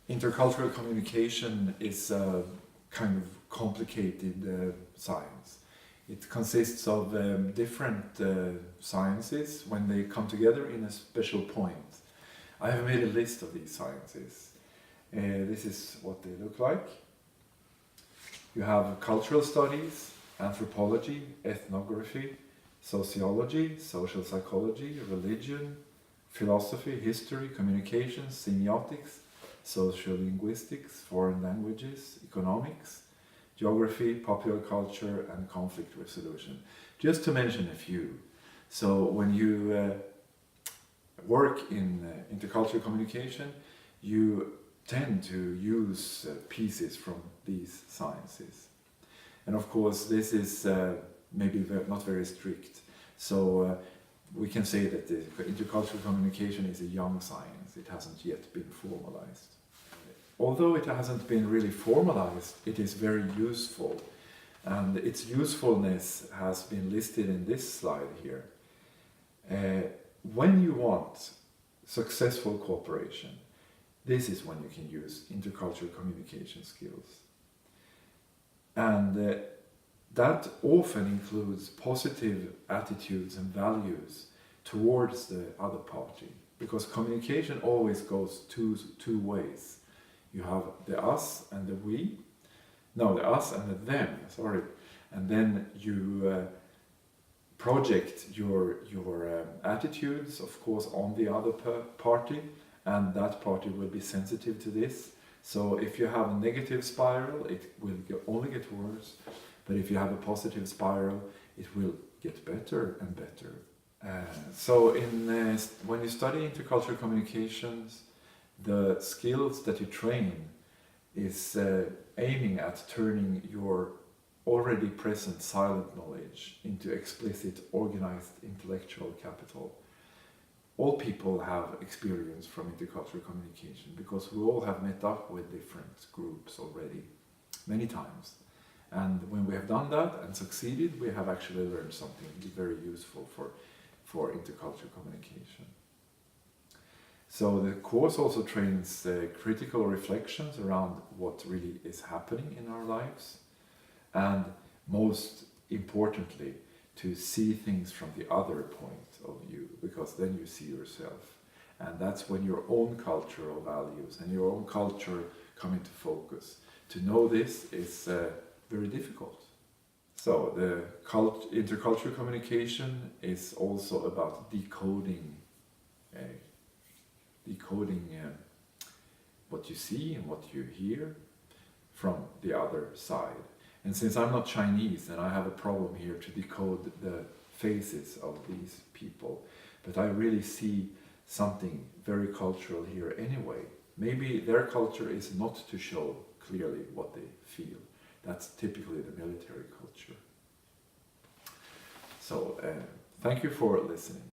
Intercultural communication is a kind of complicated science. It consists of different sciences when they come together in a special point. I have made a list of these sciences. This is what they look like. You have cultural studies, anthropology, ethnography, sociology, social psychology, religion, philosophy, history, communications, semiotics, social linguistics, foreign languages, economics, geography, popular culture, and conflict resolution. Just to mention a few. So when you work in intercultural communication, you tend to use pieces from these sciences. And of course, this is maybe not very strict. So we can say that the intercultural communication is a young science. It hasn't yet been formalized. Although it hasn't been really formalized, it is very useful. And its usefulness has been listed in this slide here. When you want successful cooperation, this is when you can use intercultural communication skills. And that often includes positive attitudes and values towards the other party, because communication always goes two ways. You have the us and the we, no, the us and the them, sorry, and then you project your attitudes, of course, on the other party, and that party will be sensitive to this. So if you have a negative spiral, it will only get worse. But if you have a positive spiral, it will get better and better. So when you study intercultural communications, the skills that you train is aiming at turning your already present silent knowledge into explicit, organized intellectual capital. All people have experience from intercultural communication because we all have met up with different groups already, many times. And when we have done that and succeeded, we have actually learned something very useful for intercultural communication. So the course also trains critical reflections around what really is happening in our lives, and most importantly, to see things from the other point of view, because then you see yourself. And that's when your own cultural values and your own culture come into focus. To know this is very difficult. So the intercultural communication is also about decoding what you see and what you hear from the other side. And since I'm not Chinese, then I have a problem here to decode the faces of these people. But I really see something very cultural here anyway. Maybe their culture is not to show clearly what they feel. That's typically the military culture. So, thank you for listening.